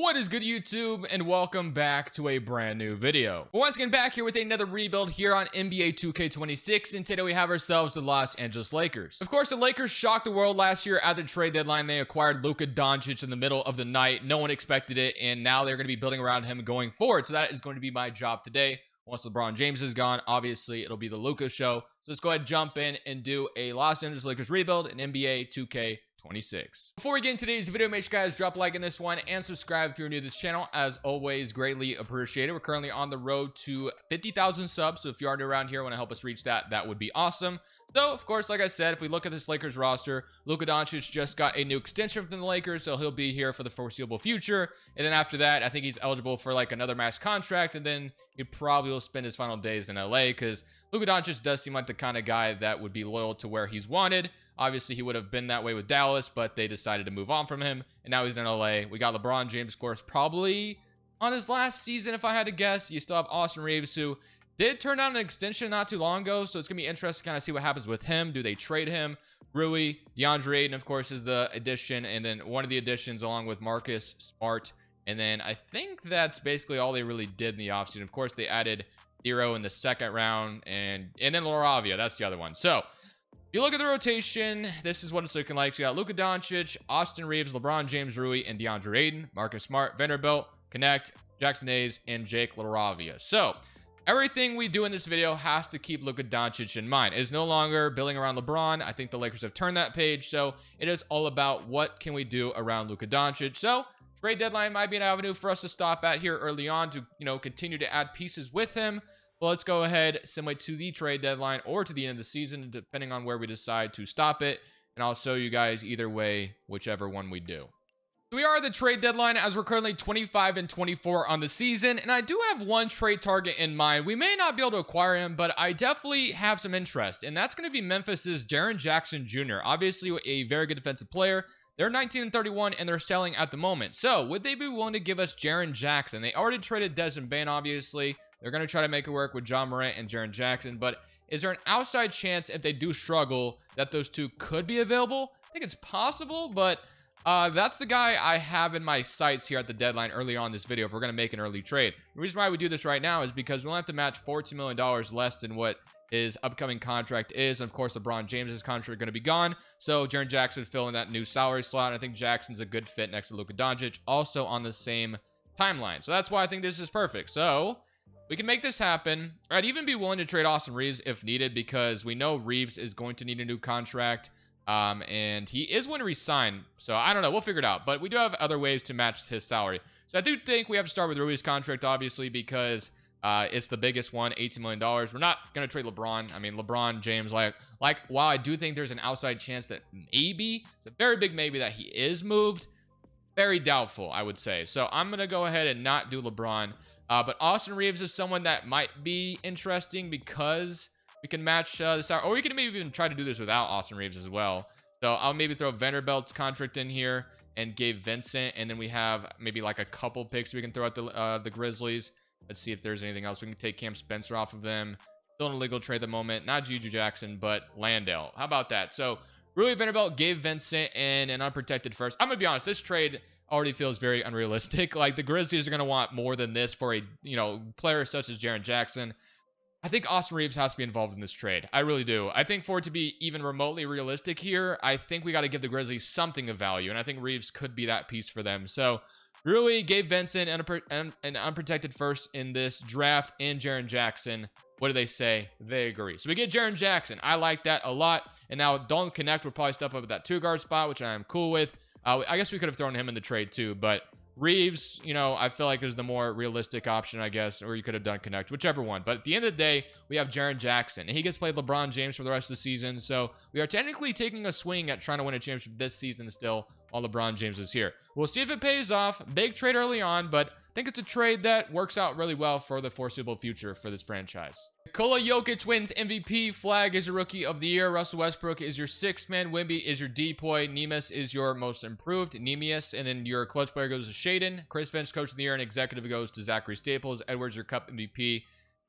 What is good, YouTube, and welcome back to a brand new video. We're once again back here with another rebuild here on NBA 2K26, and today we have ourselves the Los Angeles Lakers. Of course, the Lakers shocked the world last year at the trade deadline. They acquired Luka Doncic in the middle of the night. No one expected it, and now they're going to be building around him going forward. So that is going to be my job today. Once LeBron James is gone, obviously it'll be the Luka show. So let's go ahead and jump in and do a Los Angeles Lakers rebuild in NBA 2K26. Before we get into today's video, make sure you guys drop a like in this one and subscribe if you're new to this channel. As always, greatly appreciated. We're currently on the road to 50,000 subs, so if you are new around here, want to help us reach that, that would be awesome. So, of course, like I said, if we look at this Lakers roster, Luka Doncic just got a new extension from the Lakers, so he'll be here for the foreseeable future. And then after that, I think he's eligible for like another max contract, and then he probably will spend his final days in LA, because Luka Doncic does seem like the kind of guy that would be loyal to where he's wanted. Obviously, he would have been that way with Dallas, but they decided to move on from him, and now he's in LA. We got LeBron James, of course, probably on his last season, if I had to guess. You still have Austin Reeves, who did turn down an extension not too long ago, so it's going to be interesting to kind of see what happens with him. Do they trade him? Rui, DeAndre Ayton, of course, is the addition, and then one of the additions along with Marcus Smart. And then I think that's basically all they really did in the offseason. Of course, they added Zero in the second round, and then Laravia, that's the other one. So if you look at the rotation, this is what it's looking like. So you got Luka Doncic, Austin Reeves, LeBron James, Rui, and DeAndre Ayton, Marcus Smart, Vanderbilt, Connect, Jackson Hayes, and Jake Laravia. So everything we do in this video has to keep Luka Doncic in mind. It is no longer building around LeBron. I think the Lakers have turned that page. So it is all about what can we do around Luka Doncic. So trade deadline might be an avenue for us to stop at here early on to, continue to add pieces with him. Well, let's go ahead, similar to the trade deadline or to the end of the season, depending on where we decide to stop it. And I'll show you guys either way, whichever one we do. We are at the trade deadline as we're currently 25 and 24 on the season, and I do have one trade target in mind. We may not be able to acquire him, but I definitely have some interest, and that's going to be Memphis's Jaren Jackson Jr. Obviously, a very good defensive player. They're 19 and 31, and they're selling at the moment. So, would they be willing to give us Jaren Jackson? They already traded Desmond Bane, obviously. They're going to try to make it work with John Morant and Jaren Jackson, but is there an outside chance if they do struggle that those two could be available? I think it's possible, but that's the guy I have in my sights here at the deadline early on in this video if we're going to make an early trade. The reason why we do this right now is because we'll have to match $14 million less than what his upcoming contract is. And of course, LeBron James's contract going to be gone. So Jaren Jackson would fill in that new salary slot. I think Jackson's a good fit next to Luka Doncic, also on the same timeline. So that's why I think this is perfect. So we can make this happen. I'd even be willing to trade Austin Reeves if needed, because we know Reeves is going to need a new contract. And he is going to resign. So I don't know. We'll figure it out. But we do have other ways to match his salary. So I do think we have to start with Rui's contract, obviously, because it's the biggest one, $18 million. We're not going to trade LeBron. I mean, LeBron James, while I do think there's an outside chance that maybe, it's a very big maybe, that he is moved, very doubtful, I would say. So I'm going to go ahead and not do LeBron. But Austin Reeves is someone that might be interesting because we can match the salary, or we can maybe even try to do this without Austin Reeves as well. So I'll maybe throw Vanderbilt's contract in here and Gabe Vincent, and then we have maybe like a couple picks we can throw at the Grizzlies. Let's see if there's anything else. We can take Cam Spencer off of them. Still in a legal trade at the moment. Not Juju Jackson, but Landale. How about that? So Rui, Vanderbilt, Gabe Vincent, and an unprotected first. I'm gonna be honest, this trade already feels very unrealistic. Like, the Grizzlies are going to want more than this for a, player such as Jaren Jackson. I think Austin Reeves has to be involved in this trade. I really do. I think for it to be even remotely realistic here, I think we got to give the Grizzlies something of value, and I think Reeves could be that piece for them. So Rui, Gabe Vincent, and an unprotected first in this draft, and Jaren Jackson. What do they say? They agree. So we get Jaren Jackson. I like that a lot. And now Dalton Connect will probably step up at that 2-guard spot, which I am cool with. I guess we could have thrown him in the trade too, but Reeves, I feel like is the more realistic option, I guess, or you could have done Connect, whichever one. But at the end of the day, we have Jaren Jackson, and he gets played LeBron James for the rest of the season. So we are technically taking a swing at trying to win a championship this season still, while LeBron James is here. We'll see if it pays off. Big trade early on, but I think it's a trade that works out really well for the foreseeable future for this franchise. Nikola Jokic wins MVP. Flag is your Rookie of the Year. Russell Westbrook is your sixth man. Wemby is your depoy. Neemias is your most improved. Neemias. And then your clutch player goes to Shaden. Chris Finch, Coach of the Year, and Executive goes to Zachary Staples. Edwards, your Cup MVP.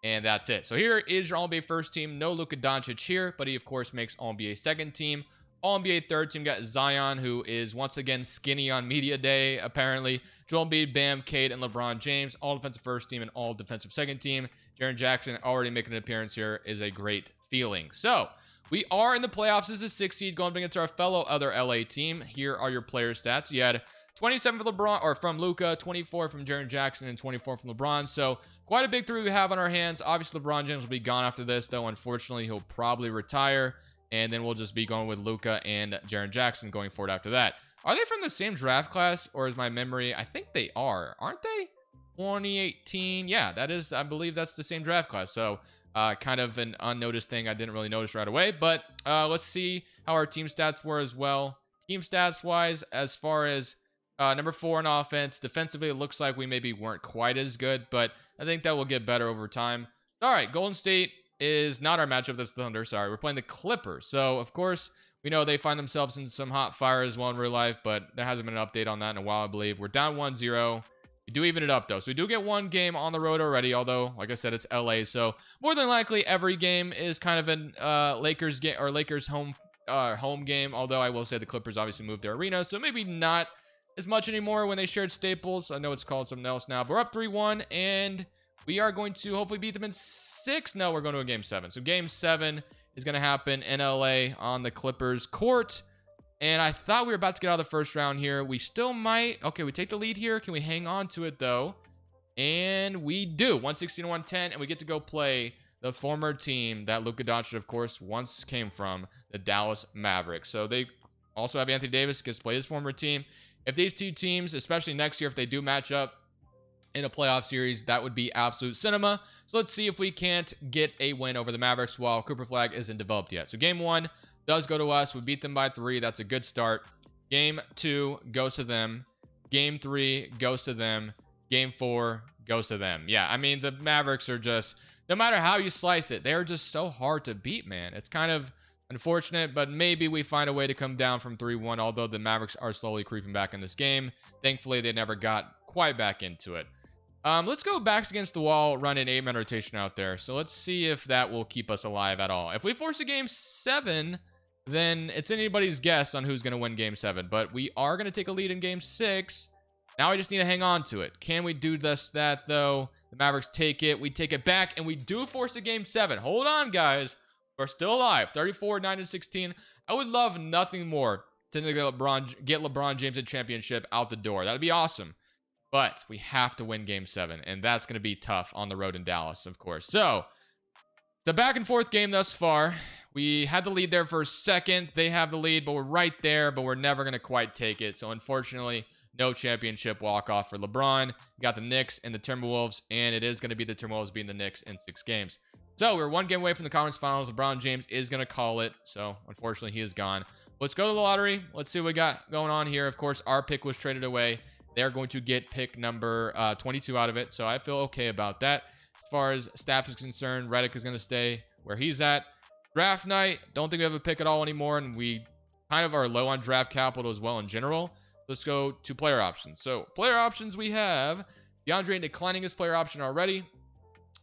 And that's it. So here is your All-NBA first team. No Luka Doncic here, but he, of course, makes All-NBA second team. All NBA third team got Zion, who is once again skinny on media day, apparently. Joel Embiid, Bam, Cade, and LeBron James. All defensive first team and all defensive second team. Jaren Jackson already making an appearance here is a great feeling. So, we are in the playoffs as a 6 seed going against our fellow other LA team. Here are your player stats. You had 27 for LeBron, or from Luka, 24 from Jaren Jackson, and 24 from LeBron. So, quite a big three we have on our hands. Obviously, LeBron James will be gone after this, though. Unfortunately, he'll probably retire. And then we'll just be going with Luka and Jaren Jackson going forward after that. Are they from the same draft class, or is my memory? I think they are, aren't they? 2018. Yeah, that is, I believe that's the same draft class. So, kind of an unnoticed thing I didn't really notice right away. But let's see how our team stats were as well. Team stats wise, as far as number 4 in offense, defensively, it looks like we maybe weren't quite as good, but I think that will get better over time. All right, Golden State is not our matchup. That's the Thunder. Sorry, we're playing the Clippers. So, of course, we know they find themselves in some hot fire as well in real life, but there hasn't been an update on that in a while, I believe. We're down 1-0. We do even it up, though. So, we do get one game on the road already, although, like I said, it's LA. So, more than likely, every game is kind of an Lakers game or Lakers home game, although I will say the Clippers obviously moved their arena, so maybe not as much anymore when they shared Staples. I know it's called something else now, but we're up 3-1, and we are going to hopefully beat them in 6. No, we're going to a game 7. So game 7 is going to happen in LA on the Clippers court. And I thought we were about to get out of the first round here. We still might. Okay, we take the lead here. Can we hang on to it, though? And we do. 116 to 110. And we get to go play the former team that Luka Doncic, of course, once came from, the Dallas Mavericks. So they also have Anthony Davis, gets to play his former team. If these two teams, especially next year, if they do match up in a playoff series, that would be absolute cinema. So let's see if we can't get a win over the Mavericks while Cooper Flag isn't developed yet. So game 1 does go to us. We beat them by 3. That's a good start. Game 2 goes to them. Game 3 goes to them. Game 4 goes to them. Yeah, I mean, the Mavericks are just, no matter how you slice it, they're just so hard to beat, man. It's kind of unfortunate, but maybe we find a way to come down from 3-1, although the Mavericks are slowly creeping back in this game. Thankfully, they never got quite back into it. Let's go backs against the wall, run an 8-man rotation out there. So let's see if that will keep us alive at all. If we force a game 7, then it's anybody's guess on who's going to win game 7. But we are going to take a lead in game 6. Now we just need to hang on to it. Can we do that, though? The Mavericks take it. We take it back, and we do force a game 7. Hold on, guys. We're still alive. 34, 9, and 16. I would love nothing more to get LeBron James a championship out the door. That'd be awesome. But we have to win game 7, and that's going to be tough on the road in Dallas, of course. So, it's a back-and-forth game thus far. We had the lead there for a second. They have the lead, but we're right there, but we're never going to quite take it. So, unfortunately, no championship walk-off for LeBron. We got the Knicks and the Timberwolves, and it is going to be the Timberwolves beating the Knicks in 6 games. So, we're 1 game away from the conference finals. LeBron James is going to call it, so unfortunately, he is gone. Let's go to the lottery. Let's see what we got going on here. Of course, our pick was traded away. They're going to get pick number 22 out of it, so I feel okay about that. As far as staff is concerned, Redick is going to stay where he's at. Draft night, don't think we have a pick at all anymore, and we kind of are low on draft capital as well in general. Let's go to player options. So, player options, we have DeAndre declining his player option already.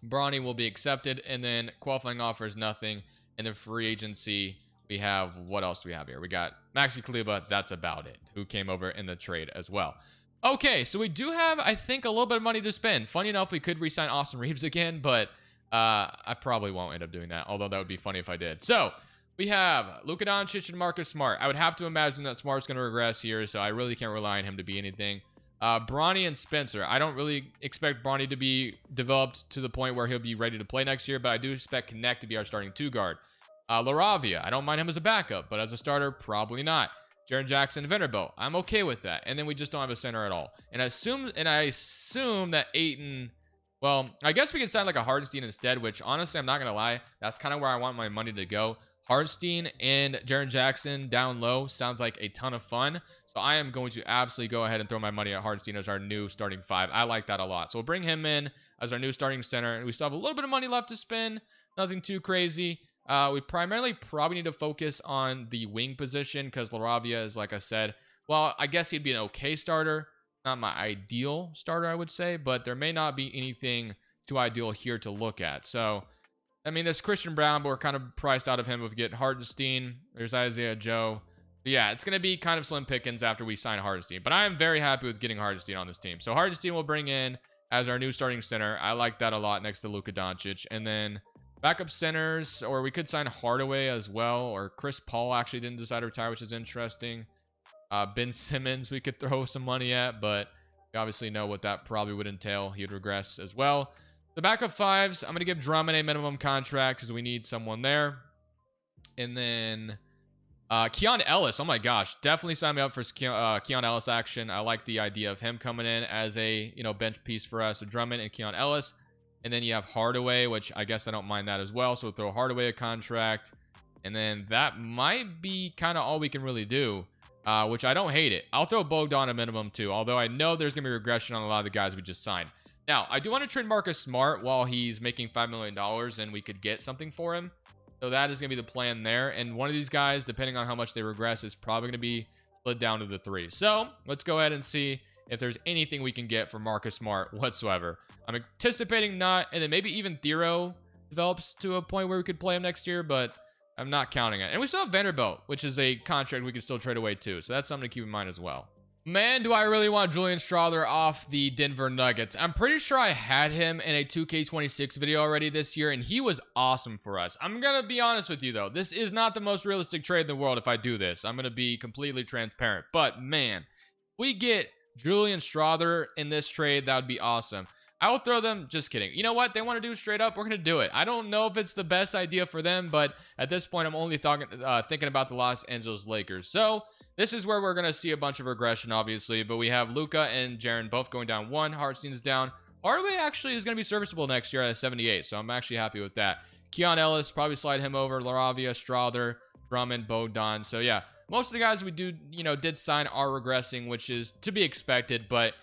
Bronny will be accepted, and then qualifying offers, nothing. And then free agency, we have, what else do we have here? We got Maxi Kleber, that's about it, who came over in the trade as well. Okay, so we do have, I think, a little bit of money to spend. Funny enough, we could re-sign Austin Reeves again, but I probably won't end up doing that, although that would be funny if I did. So, we have Luka Doncic and Marcus Smart. I would have to imagine that Smart's going to regress here, so I really can't rely on him to be anything. Bronny and Spencer. I don't really expect Bronny to be developed to the point where he'll be ready to play next year, but I do expect Connect to be our starting 2 guard. Laravia. I don't mind him as a backup, but as a starter, probably not. Jaren Jackson, Vanderbilt. I'm okay with that. And then we just don't have a center at all. And I assume that Ayton, well, I guess we could sign like a Hardenstein instead, which honestly, I'm not going to lie. That's kind of where I want my money to go. Hardenstein and Jaren Jackson down low sounds like a ton of fun. So I am going to absolutely go ahead and throw my money at Hardenstein as our new starting 5. I like that a lot. So we'll bring him in as our new starting center. And we still have a little bit of money left to spend. Nothing too crazy. We primarily probably need to focus on the wing position because Laravia is, like I said, well, I guess he'd be an okay starter. Not my ideal starter, I would say, but there may not be anything too ideal here to look at. So I mean, there's Christian Brown, but we're kind of priced out of him. We get Hardenstein. There's Isaiah Joe. But yeah, it's going to be kind of slim pickings after we sign Hardenstein. But I am very happy with getting Hardenstein on this team. So Hardenstein will bring in as our new starting center. I like that a lot next to Luka Doncic. And then backup centers, or we could sign Hardaway as well. Or Chris Paul actually didn't decide to retire, which is interesting. Ben Simmons we could throw some money at, but we obviously know what that probably would entail. He would regress as well. The backup fives, I'm going to give Drummond a minimum contract because we need someone there. And then Keon Ellis, oh my gosh, definitely sign me up for Keon Ellis action. I like the idea of him coming in as a bench piece for us. So Drummond and Keon Ellis. And then you have Hardaway, which I guess I don't mind that as well. So we'll throw Hardaway a contract. And then that might be kind of all we can really do. Which I don't hate it. I'll throw Bogdan a minimum too, although I know there's going to be regression on a lot of the guys we just signed. Now, I do want to trade Marcus Smart while he's making $5 million and we could get something for him. So that is going to be the plan there. And one of these guys, depending on how much they regress, is probably going to be slid down to the 3. So let's go ahead and see if there's anything we can get for Marcus Smart whatsoever. I'm anticipating not, and then maybe even Thero develops to a point where we could play him next year, but I'm not counting it. And we still have Vanderbilt, which is a contract we can still trade away too. So that's something to keep in mind as well. Man, do I really want Julian Strawther off the Denver Nuggets. I'm pretty sure I had him in a 2K26 video already this year, and he was awesome for us. I'm going to be honest with you, though. This is not the most realistic trade in the world if I do this. I'm going to be completely transparent. But, man, if we get Julian Strawther in this trade, that would be awesome. I will throw them, just kidding. You know what? They want to do straight up. We're going to do it. I don't know if it's the best idea for them, but at this point, I'm only thinking about the Los Angeles Lakers. So this is where we're going to see a bunch of regression, obviously. But we have Luka and Jaren both going down 1. Hardenstein's down. Hardaway actually is going to be serviceable next year at a 78, so I'm actually happy with that. Keon Ellis, probably slide him over. Laravia, Strawther, Drummond, Bogdan. So yeah, most of the guys we did sign are regressing, which is to be expected, but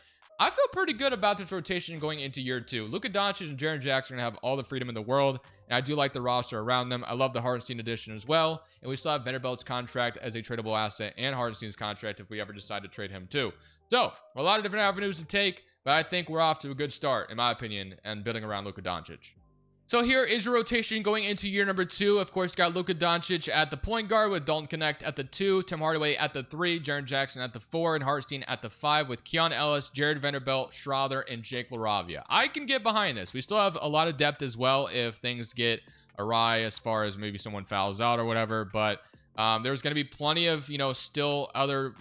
I feel pretty good about this rotation going into year 2. Luka Doncic and Jaren Jackson are going to have all the freedom in the world, and I do like the roster around them. I love the Hardenstein addition as well, and we still have Vanderbilt's contract as a tradable asset and Hardenstein's contract if we ever decide to trade him too. So, a lot of different avenues to take, but I think we're off to a good start, in my opinion, and building around Luka Doncic. So here is your rotation going into year number 2. Of course, got Luka Doncic at the point guard with Dalton Connect at the 2, Tim Hardaway at the 3, Jaren Jackson at the 4, and Hardenstein at the 5 with Keon Ellis, Jared Vanderbilt, Strawther, and Jake LaRavia. I can get behind this. We still have a lot of depth as well if things get awry as far as maybe someone fouls out or whatever, but there's going to be plenty of, still other,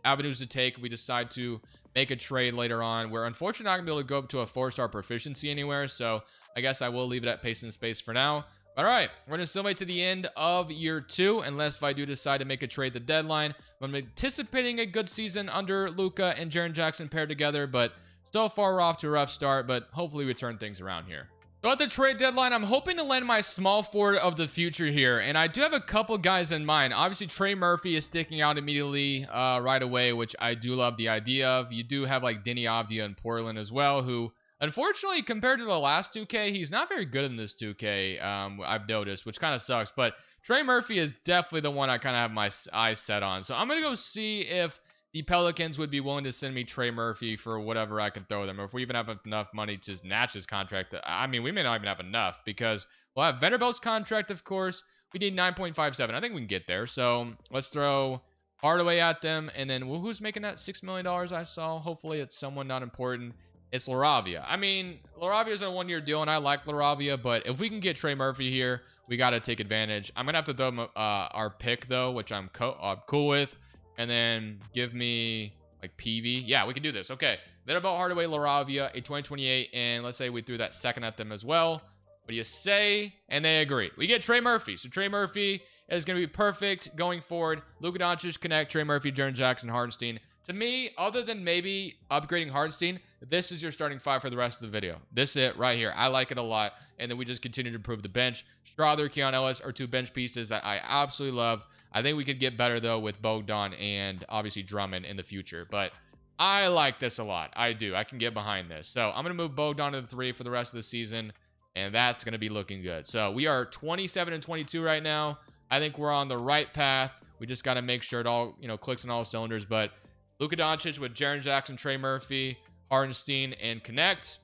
avenues to take if we decide to make a trade later on. We're unfortunately not going to be able to go up to a 4-star proficiency anywhere, so I guess I will leave it at pace and space for now. All right, we're going to still wait to the end of year 2, unless if I do decide to make a trade the deadline. I'm anticipating a good season under Luka and Jaren Jackson paired together, but so far we're off to a rough start, but hopefully we turn things around here. So at the trade deadline, I'm hoping to land my small forward of the future here, and I do have a couple guys in mind. Obviously, Trey Murphy is sticking out immediately right away, which I do love the idea of. You do have like Denny Avdia in Portland as well, who unfortunately, compared to the last 2K, he's not very good in this 2K, I've noticed, which kind of sucks. But Trey Murphy is definitely the one I kind of have my eyes set on. So I'm going to go see if the Pelicans would be willing to send me Trey Murphy for whatever I can throw them, or if we even have enough money to match his contract. I mean, we may not even have enough because we'll have Vanderbilt's contract, of course. We need 9.57. I think we can get there. So let's throw Hardaway at them. And then who's making that $6 million I saw? Hopefully it's someone not important. It's Laravia. I mean, Laravia's a 1-year deal, and I like Laravia, but if we can get Trey Murphy here, we got to take advantage. I'm going to have to throw him our pick, though, which I'm cool with, and then give me, like, PV. Yeah, we can do this. Okay. Then about Hardaway, Laravia, a 2028, and let's say we threw that second at them as well. What do you say? And they agree. We get Trey Murphy. So Trey Murphy is going to be perfect going forward. Luka Doncic, Connect, Trey Murphy, Jaren Jackson, Hardenstein. To me, other than maybe upgrading Hardenstein, this is your starting 5 for the rest of the video. This is it right here. I like it a lot. And then we just continue to improve the bench. Strawther, Keon Ellis are 2 bench pieces that I absolutely love. I think we could get better, though, with Bogdan and obviously Drummond in the future. But I like this a lot. I do. I can get behind this. So I'm going to move Bogdan to the 3 for the rest of the season. And that's going to be looking good. So we are 27 and 22 right now. I think we're on the right path. We just got to make sure it all, clicks on all cylinders. But Luka Doncic with Jaren Jackson, Trey Murphy, Hardenstein, and Connect.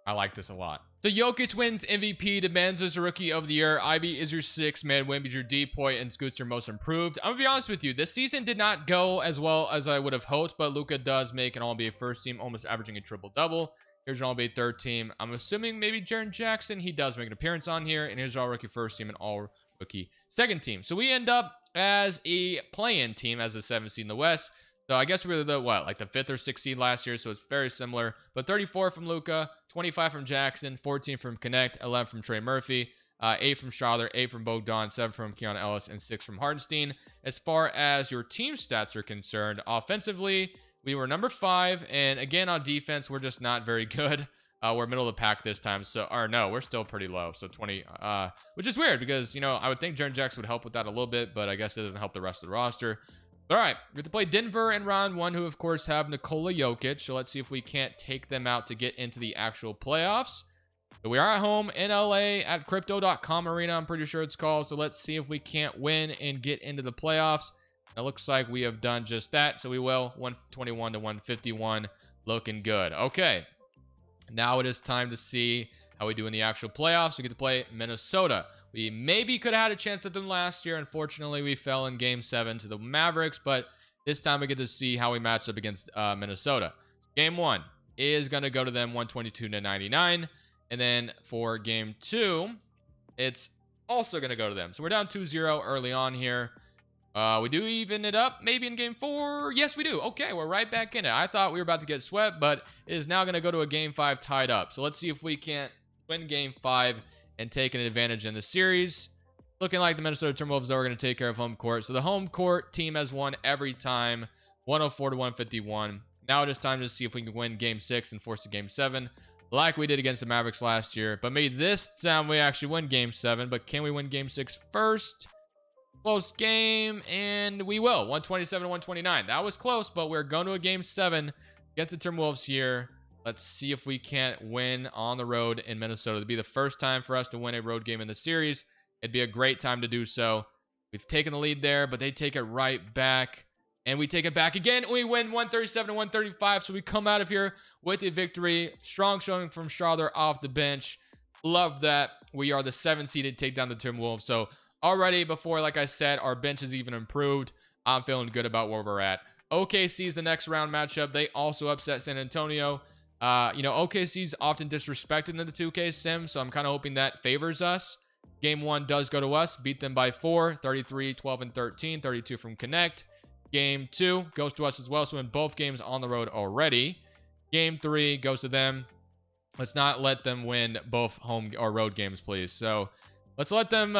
I like this a lot. So Jokic wins MVP, demands as a rookie of the year. Ivy is your 6-man. Wemby's your D point, and Scoot's your most improved. I'm gonna be honest with you, this season did not go as well as I would have hoped, but Luka does make an All-NBA first team, almost averaging a triple-double. Here's an All-NBA third team. I'm assuming maybe Jaren Jackson. He does make an appearance on here, and here's our rookie first team and all rookie second team. So we end up as a play-in team as the 7th seed in the West. So I guess we were the, like the 5th or 6th seed last year, so it's very similar. But 34 from Luka, 25 from Jackson, 14 from Connect, 11 from Trey Murphy, 8 from Schroeder, 8 from Bogdan, 7 from Keon Ellis, and 6 from Hartenstein. As far as your team stats are concerned, offensively, we were number 5, and again, on defense, we're just not very good. We're middle of the pack this time, or no, we're still pretty low, so 20, which is weird because, you know, I would think Jaren Jackson would help with that a little bit, but I guess it doesn't help the rest of the roster. All right, we have to play Denver in round 1, who of course have Nikola Jokic. So let's see if we can't take them out to get into the actual playoffs. So we are at home in LA at Crypto.com Arena, I'm pretty sure it's called. So let's see if we can't win and get into the playoffs. It looks like we have done just that. So we will, 121 to 151, looking good. Okay, now it is time to see how we do in the actual playoffs. We get to play Minnesota. We maybe could have had a chance at them last year. Unfortunately, we fell in Game 7 to the Mavericks, but this time we get to see how we match up against Minnesota. Game 1 is going to go to them 122 to 99, and then for Game 2, it's also going to go to them. So we're down 2-0 early on here. We do even it up maybe in Game 4. Yes, we do. Okay, we're right back in it. I thought we were about to get swept, but it is now going to go to a Game 5 tied up. So let's see if we can't win Game 5 and take an advantage in the series. Looking like the Minnesota Timberwolves are going to take care of home court. So the home court team has won every time, 104 to 151. Now it is time to see if we can win Game 6 and force a Game 7 like we did against the Mavericks last year. But maybe this time we actually win Game 7. But can we win Game 6 first? Close game, and we will. 127 to 129. That was close, but we're going to a Game 7 against the Timberwolves here. Let's see if we can't win on the road in Minnesota. It'd be the first time for us to win a road game in the series. It'd be a great time to do so. We've taken the lead there, but they take it right back. And we take it back again. We win 137 to 135. So we come out of here with a victory. Strong showing from Schroeder off the bench. Love that. We are the 7th seed to take down the Timberwolves. So already before, like I said, our bench has even improved. I'm feeling good about where we're at. OKC is the next round matchup. They also upset San Antonio. You know, OKC's often disrespected in the 2K sim, so I'm kind of hoping that favors us. Game 1 does go to us. Beat them by 4, 33, 12, and 13, 32 from Connect. Game 2 goes to us as well, so in both games on the road already. Game 3 goes to them. Let's not let them win both home or road games, please. So let's let them,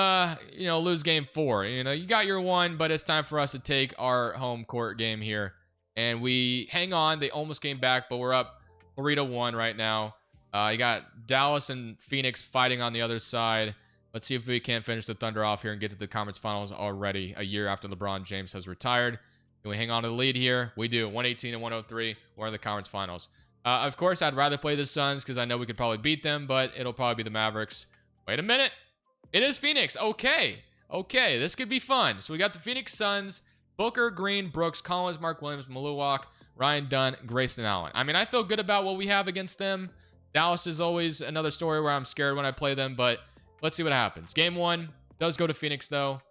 you know, lose Game 4. You know, you got your 1, but it's time for us to take our home court game here. And we hang on. They almost came back, but we're up 3-1 right now. You got Dallas and Phoenix fighting on the other side. Let's see if we can't finish the Thunder off here and get to the conference finals already a year after LeBron James has retired. Can we hang on to the lead here? We do. 118 and 103. We're in the conference finals. Of course, I'd rather play the Suns because I know we could probably beat them, but it'll probably be the Mavericks. Wait a minute. It is Phoenix. Okay. Okay, this could be fun. So we got the Phoenix Suns, Booker, Green, Brooks, Collins, Mark Williams, Maluwak, Ryan Dunn, Grayson Allen. I mean, I feel good about what we have against them. Dallas is always another story where I'm scared when I play them, but let's see what happens. Game 1 does go to Phoenix, though.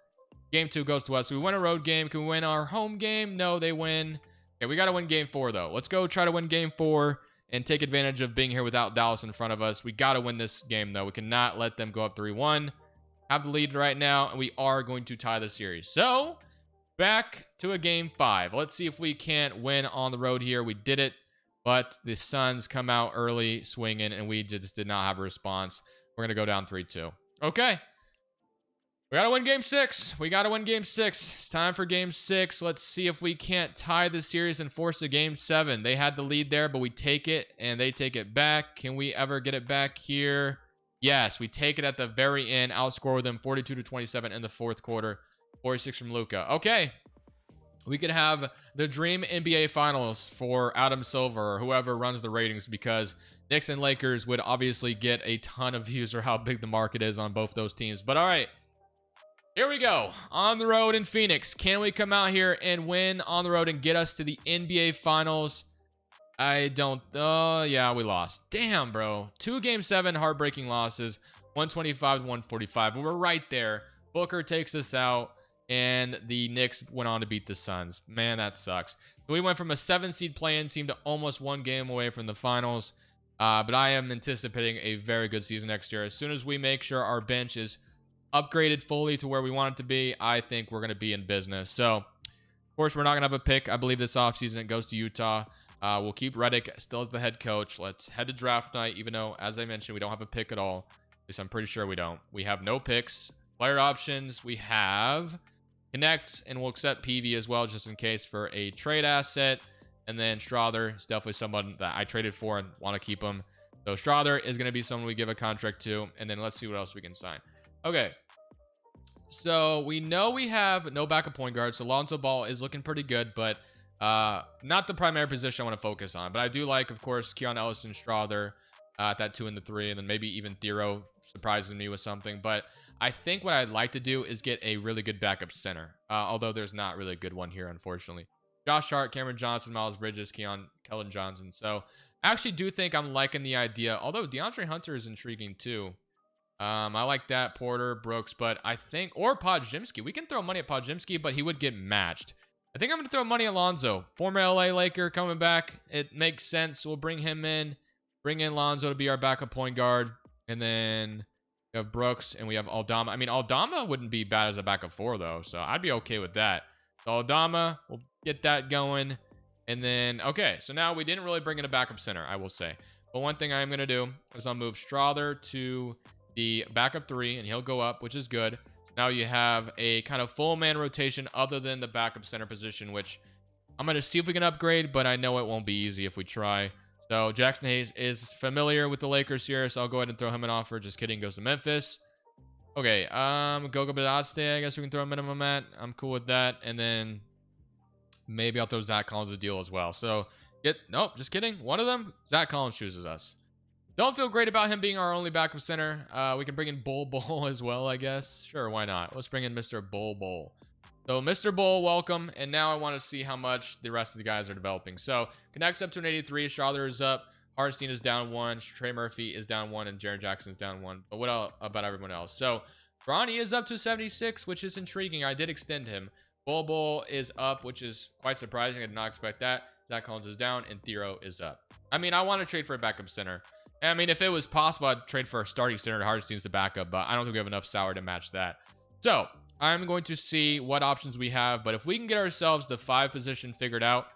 Game 2 goes to us. So we win a road game. Can we win our home game? No, they win. Okay, we got to win Game 4, though. Let's go try to win Game 4 and take advantage of being here without Dallas in front of us. We got to win this game, though. We cannot let them go up 3-1. Have the lead right now, and we are going to tie the series. So back to a Game 5. Let's see if we can't win on the road here. We did it, but the Suns come out early swinging, and we just did not have a response. We're going to go down 3-2. Okay. We got to win Game 6. We got to win Game 6. It's time for Game 6. Let's see if we can't tie the series and force a Game 7. They had the lead there, but we take it, and they take it back. Can we ever get it back here? Yes, we take it at the very end. Outscore them 42 to 27 in the fourth quarter. 46 from Luka. Okay. We could have the dream NBA finals for Adam Silver or whoever runs the ratings, because Knicks and Lakers would obviously get a ton of views, or how big the market is on both those teams. But all right, here we go. On the road in Phoenix. Can we come out here and win on the road and get us to the NBA finals? I don't. Yeah, we lost. Damn, bro. 2 game 7 heartbreaking losses, 125 to 145. But we're right there. Booker takes us out, and the Knicks went on to beat the Suns. Man, that sucks. So we went from a 7-seed play-in team to almost 1 game away from the finals. But I am anticipating a very good season next year. As soon as we make sure our bench is upgraded fully to where we want it to be, I think we're going to be in business. So, of course, we're not going to have a pick. I believe this offseason it goes to Utah. We'll keep Redick still as the head coach. Let's head to draft night, even though, as I mentioned, we don't have a pick at all. At least I'm pretty sure we don't. We have no picks. Player options, we have Connect, and we'll accept PV as well, just in case for a trade asset. And then Strother is definitely someone that I traded for and want to keep him. So Strother is going to be someone we give a contract to. And then let's see what else we can sign. Okay. So we know we have no backup point guard. So Lonzo Ball is looking pretty good, but not the primary position I want to focus on. But I do like, of course, Keon Ellis and Strother at that 2 and the 3. And then maybe even Thero surprises me with something. But I think what I'd like to do is get a really good backup center. Although there's not really a good one here, unfortunately. Josh Hart, Cameron Johnson, Miles Bridges, Kellen Johnson. So I actually do think I'm liking the idea. Although DeAndre Hunter is intriguing too. I like that. Porter, Brooks, but I think, or Podziemski. We can throw money at Podziemski, but he would get matched. I think I'm going to throw money at Lonzo. Former LA Laker coming back. It makes sense. We'll bring him in. Bring in Lonzo to be our backup point guard. And then we have Brooks and we have Aldama. I mean, Aldama wouldn't be bad as a backup 4 though. So I'd be okay with that. So Aldama, we'll get that going. And then, okay, so now we didn't really bring in a backup center, I will say. But one thing I'm going to do is I'll move Strother to the backup 3, and he'll go up, which is good. Now you have a kind of full man rotation other than the backup center position, which I'm going to see if we can upgrade, but I know it won't be easy if we try. So Jackson Hayes is familiar with the Lakers here, so I'll go ahead and throw him an offer. Just kidding, goes to Memphis. Okay, Goga Badadste, I guess we can throw a minimum at. I'm cool with that. And then maybe I'll throw Zach Collins a deal as well. So, nope, just kidding. One of them, Zach Collins chooses us. Don't feel great about him being our only backup center. We can bring in Bull as well, I guess. Sure, why not? Let's bring in Mr. Bull. So, Mr. Bull, welcome. And now I want to see how much the rest of the guys are developing. So, Connect's up to an 83. Strother is up. Hartenstein is down 1. Trey Murphy is down 1. And Jaren Jackson is down 1. But what about everyone else? So, Bronny is up to 76, which is intriguing. I did extend him. Bull is up, which is quite surprising. I did not expect that. Zach Collins is down, and Thero is up. I mean, I want to trade for a backup center. I mean, if it was possible, I'd trade for a starting center to Hartenstein's the backup, but I don't think we have enough salary to match that. So, I'm going to see what options we have, but if we can get ourselves the 5 position figured out,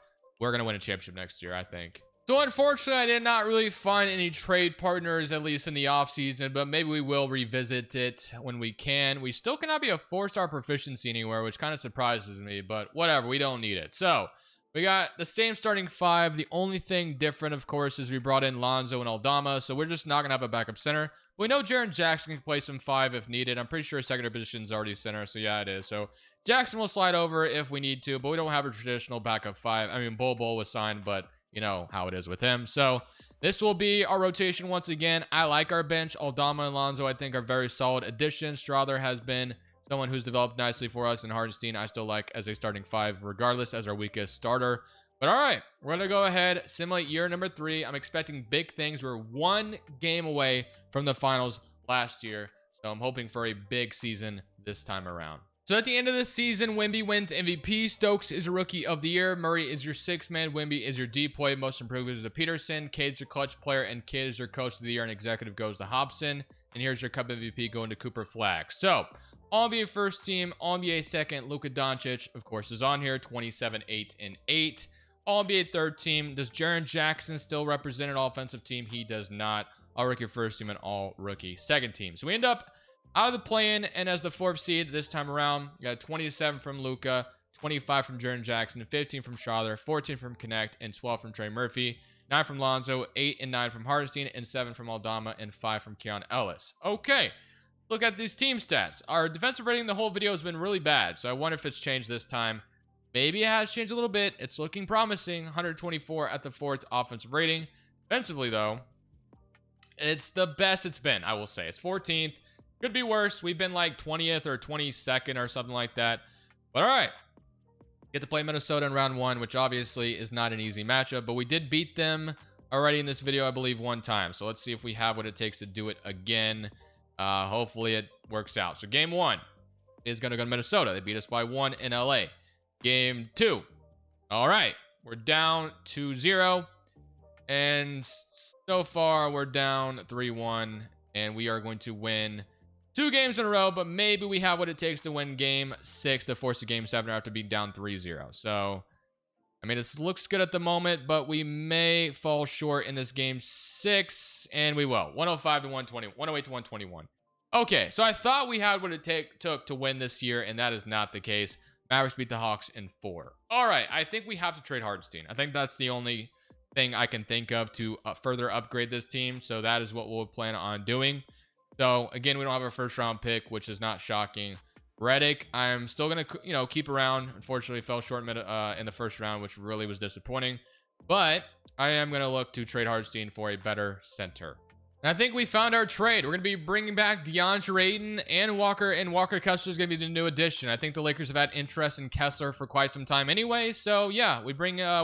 we're going to win a championship next year, I think. So, unfortunately, I did not really find any trade partners, at least in the offseason, but maybe we will revisit it when we can. We still cannot be a 4-star proficiency anywhere, which kind of surprises me, but whatever, we don't need it. So, we got the same starting 5. The only thing different, of course, is we brought in Lonzo and Aldama, so we're just not going to have a backup center. We know Jaren Jackson can play some 5 if needed. I'm pretty sure secondary position is already center, so yeah, it is. So Jackson will slide over if we need to, but we don't have a traditional backup 5. I mean, Bull was signed, but you know how it is with him. So this will be our rotation once again. I like our bench. Aldama and Lonzo, I think, are very solid additions. Strother has been someone who's developed nicely for us, and Hartenstein I still like as a starting 5 regardless, as our weakest starter. But all right, we're going to go ahead, simulate year number 3. I'm expecting big things. We're 1 game away from the finals last year, so I'm hoping for a big season this time around. So at the end of the season, Wemby wins MVP. Stokes is your Rookie of the Year. Murray is your 6th man. Wemby is your DPOY. Most improved is to Peterson. Cade's your clutch player, and Cade is your Coach of the Year, and Executive goes to Hobson. And here's your Cup MVP going to Cooper Flag. So All-NBA first team, All-NBA second, Luka Doncic, of course, is on here, 27, 8, and 8. All-NBA third team, does Jaren Jackson still represent an offensive team? He does not. All-Rookie first team and All-Rookie second team. So we end up out of the play-in, and as the 4th seed this time around, we got 27 from Luka, 25 from Jaren Jackson, 15 from Strother, 14 from Connect, and 12 from Trey Murphy, 9 from Lonzo, 8 and 9 from Hartenstein, and 7 from Aldama, and 5 from Keon Ellis. Okay. Look at these team stats. Our defensive rating the whole video has been really bad, so I wonder if it's changed this time. Maybe it has changed a little bit. It's looking promising. 124 at the 4th offensive rating. Defensively, though, it's the best it's been, I will say. It's 14th. Could be worse. We've been like 20th or 22nd or something like that. But all right. Get to play Minnesota in round 1, which obviously is not an easy matchup, but we did beat them already in this video, I believe, 1 time. So let's see if we have what it takes to do it again. Hopefully it works out. So game 1 is going to go to Minnesota. They beat us by 1 in LA. Game 2. All right. We're down 2-0. And so far, we're down 3-1. And we are going to win 2 games in a row. But maybe we have what it takes to win game 6 to force a game 7 after being down 3-0. So, I mean, this looks good at the moment. But we may fall short in this game 6. And we will. 105 to 120. 108 to 121. Okay, so I thought we had what it took to win this year. And that is not the case. Mavericks beat the Hawks in 4. All right, I think we have to trade Hardenstein. I think that's the only thing I can think of to further upgrade this team. So that is what we'll plan on doing. So again, we don't have a first round pick, which is not shocking. Redick, I'm still gonna keep around. Unfortunately, fell short in the first round, which really was disappointing. But I am gonna look to trade Hardenstein for a better center. And I think we found our trade. We're going to be bringing back DeAndre Ayton and Walker Kessler is going to be the new addition. I think the Lakers have had interest in Kessler for quite some time anyway. So yeah, we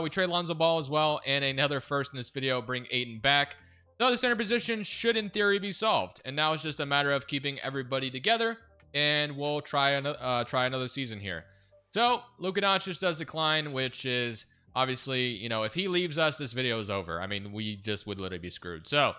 trade Lonzo Ball as well, and another first in this video, bring Ayton back. So the center position should in theory be solved. And now it's just a matter of keeping everybody together, and we'll try another season here. So Luka Doncic does decline, which is obviously, if he leaves us, this video is over. I mean, we just would literally be screwed. So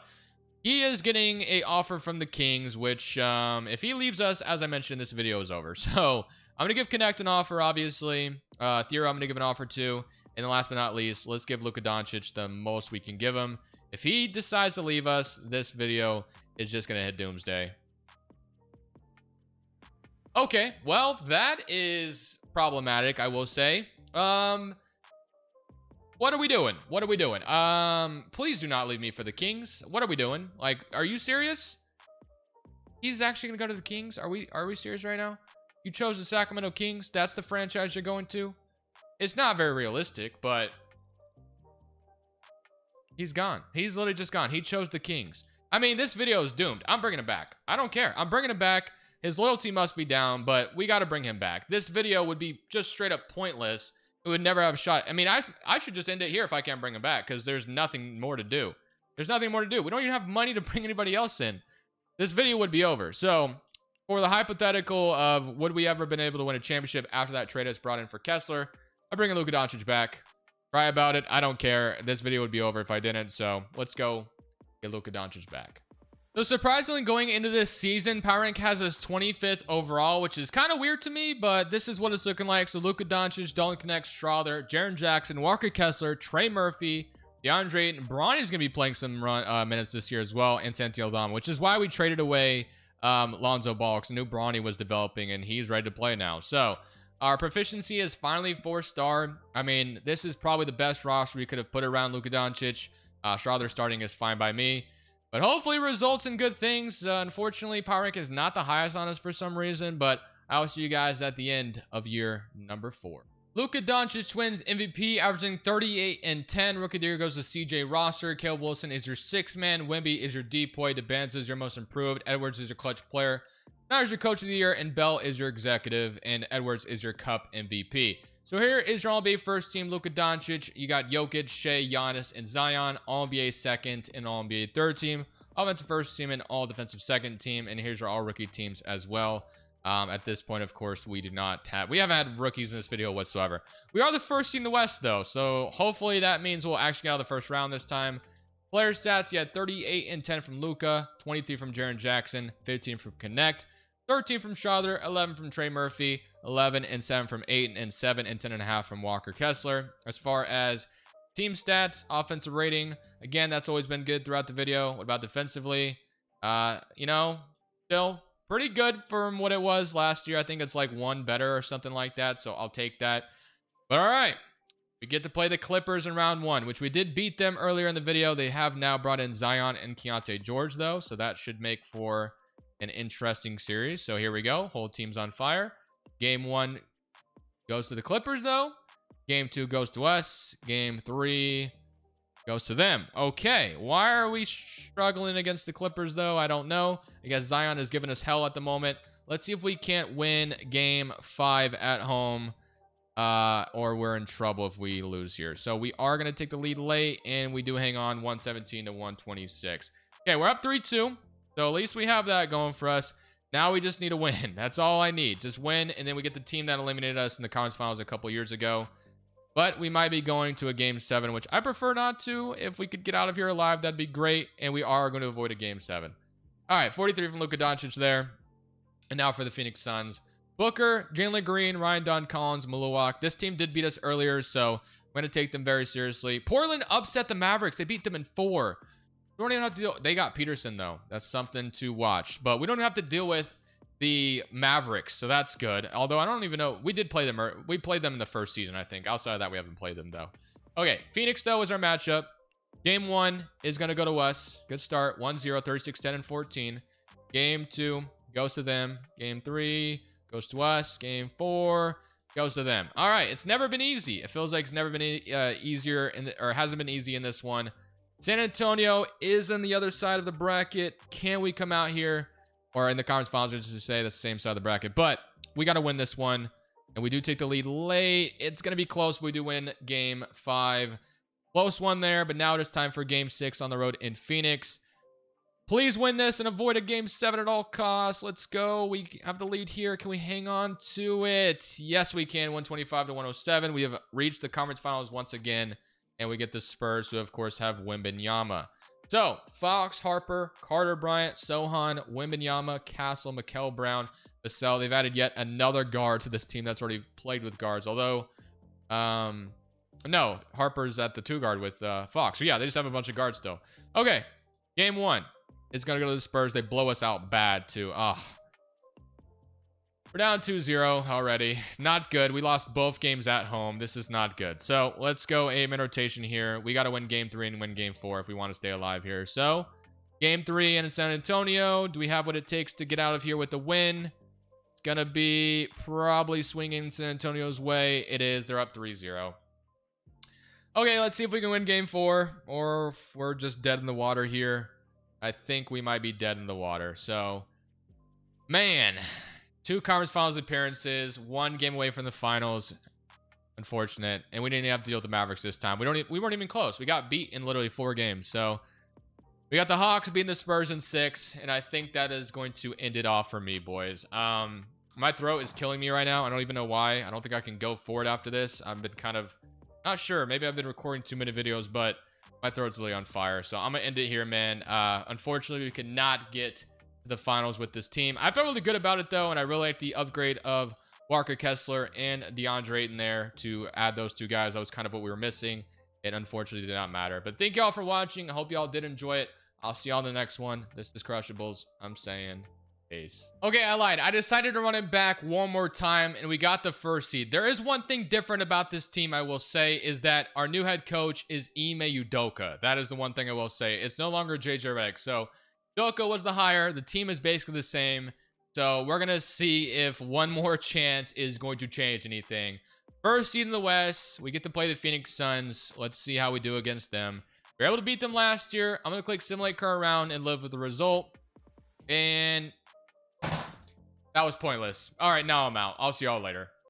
he is getting a offer from the Kings, which if he leaves us, as I mentioned, this video is over. So I'm going to give Connect an offer, obviously. Theo, I'm going to give an offer to. And then last but not least, let's give Luka Doncic the most we can give him. If he decides to leave us, this video is just going to hit doomsday. Okay, well, that is problematic, I will say. What are we doing? What are we doing? Please do not leave me for the Kings. What are we doing? Like, are you serious? He's actually gonna go to the Kings? Are we serious right now? You chose the Sacramento Kings? That's the franchise you're going to? It's not very realistic, but he's gone. He's literally just gone. He chose the Kings. I mean, this video is doomed. I'm bringing him back. I don't care. I'm bringing him back. His loyalty must be down, but we got to bring him back. This video would be just straight up pointless. It would never have a shot. I mean, I should just end it here if I can't bring him back, because there's nothing more to do. There's nothing more to do. We don't even have money to bring anybody else in. This video would be over. So, for the hypothetical of would we ever been able to win a championship after that trade is brought in for Kessler, I bring Luka Doncic back. Cry about it. I don't care. This video would be over if I didn't. So, let's go get Luka Doncic back. So surprisingly, going into this season, Power Rank has us 25th overall, which is kind of weird to me, but this is what it's looking like. So Luka Doncic, Dalton Knecht, Strother, Jaren Jackson, Walker Kessler, Trey Murphy, DeAndre Ayton, Bronny's going to be playing some minutes this year as well, and Santi Aldama, which is why we traded away Lonzo Ball, because I knew Bronny was developing, and he's ready to play now. So our proficiency is finally 4-star. I mean, this is probably the best roster we could have put around Luka Doncic. Strother starting is fine by me. But hopefully results in good things. Unfortunately, Power Rank is not the highest on us for some reason, but I'll see you guys at the end of year number 4. Luka Doncic wins MVP, averaging 38 and 10. Rookie of the Year goes to CJ Roster. Caleb Wilson is your 6th man. Wemby is your depoy. DeBanza is your most improved. Edwards is your clutch player. Snyder is your Coach of the Year, and Bell is your executive, and Edwards is your Cup MVP. So here is your All-NBA first team, Luka Doncic. You got Jokic, Shea, Giannis, and Zion. All-NBA second and All-NBA third team. Offensive first team and all-defensive second team. And here's your all-rookie teams as well. At this point, of course, we haven't had rookies in this video whatsoever. We are the first team in the West, though. So hopefully that means we'll actually get out of the first round this time. Player stats, you had 38 and 10 from Luka, 23 from Jaren Jackson, 15 from Connect, 13 from Strother, 11 from Trey Murphy, 11 and 7 from Ayton, and 7 and 10.5 from Walker Kessler. As far as team stats, offensive rating, again, that's always been good throughout the video. What about defensively? Still pretty good from what it was last year. I think it's like 1 better or something like that, so I'll take that. But all right, we get to play the Clippers in round 1, which we did beat them earlier in the video. They have now brought in Zion and Keontae George, though, so that should make for an interesting series. So here we go. Whole team's on fire. Game 1 goes to the Clippers, though. Game 2 goes to us. Game 3 goes to them. Okay, why are we struggling against the Clippers, though? I don't know. I guess Zion is giving us hell at the moment. Let's see if we can't win Game 5 at home. or we're in trouble if we lose here. So we are going to take the lead late, and we do hang on 117 to 126. Okay, we're up 3-2. So at least we have that going for us. Now we just need a win. That's all I need. Just win, and then we get the team that eliminated us in the conference finals a couple years ago. But we might be going to a game 7, which I prefer not to. If we could get out of here alive, that'd be great. And we are going to avoid a game 7. All right, 43 from Luka Doncic there. And now for the Phoenix Suns. Booker, Jalen Green, Ryan Don Collins, Milwaukee. This team did beat us earlier, so I'm going to take them very seriously. Portland upset the Mavericks. They beat them in 4. We don't even have to deal. They got Peterson, though. That's something to watch. But we don't have to deal with the Mavericks, so that's good. Although I don't even know. We did play them. We played them in the first season, I think. Outside of that, we haven't played them, though. Okay, Phoenix, though, is our matchup. Game 1 is going to go to us. Good start. 1-0, 36, 10, and 14. Game 2 goes to them. Game 3 goes to us. Game 4 goes to them. All right, it's never been easy. It feels like it's never been easier, or hasn't been easy in this one. San Antonio is on the other side of the bracket. Can we come out here, or in the conference finals, just to say that's the same side of the bracket? But we got to win this one, and we do take the lead late. It's going to be close. We do win game 5. Close one there, but now it is time for game 6 on the road in Phoenix. Please win this and avoid a game 7 at all costs. Let's go. We have the lead here. Can we hang on to it? Yes, we can. 125 to 107. We have reached the conference finals once again. And we get the Spurs, who, of course, have Wembanyama. So, Fox, Harper, Carter Bryant, Sohan, Wembanyama, Castle, Mikal Brown, Vassell. They've added yet another guard to this team that's already played with guards. Although, no, Harper's at the 2 guard with Fox. So, yeah, they just have a bunch of guards still. Okay, game 1 is going to go to the Spurs. They blow us out bad, too. We're down 2-0 already. Not good. We lost both games at home. This is not good. So let's go 8-man rotation here. We got to win game 3 and win game 4 if we want to stay alive here. So game 3 in San Antonio. Do we have what it takes to get out of here with the win? It's going to be probably swinging San Antonio's way. It is. They're up 3-0. Okay, let's see if we can win game 4 or if we're just dead in the water here. I think we might be dead in the water. So, man, 2 conference finals appearances, 1 game away from the finals. Unfortunate. And we didn't have to deal with the Mavericks this time. We weren't even close. We got beat in literally 4 games. So we got the Hawks beating the Spurs in 6. And I think that is going to end it off for me, boys. My throat is killing me right now. I don't even know why. I don't think I can go forward after this. I've been kind of not sure. Maybe I've been recording 2-minute videos, but my throat's really on fire. So I'm going to end it here, man. Unfortunately, we could not get the finals with this team. I felt really good about it, though, and I really like the upgrade of Walker Kessler and DeAndre Ayton there to add those 2 guys. That was kind of what we were missing. It unfortunately did not matter. But thank y'all for watching. I hope y'all did enjoy it. I'll see y'all in the next one. This is Crushables. I'm saying peace. Okay, I lied. I decided to run it back one more time, and we got the 1st seed. There is one thing different about this team, I will say, is that our new head coach is Ime Udoka. That is the one thing I will say. It's no longer JJ Redick. So Udoka was the hire. The team is basically the same. So we're going to see if one more chance is going to change anything. 1st seed in the West. We get to play the Phoenix Suns. Let's see how we do against them. We were able to beat them last year. I'm going to click simulate current round and live with the result. And that was pointless. All right, now I'm out. I'll see y'all later.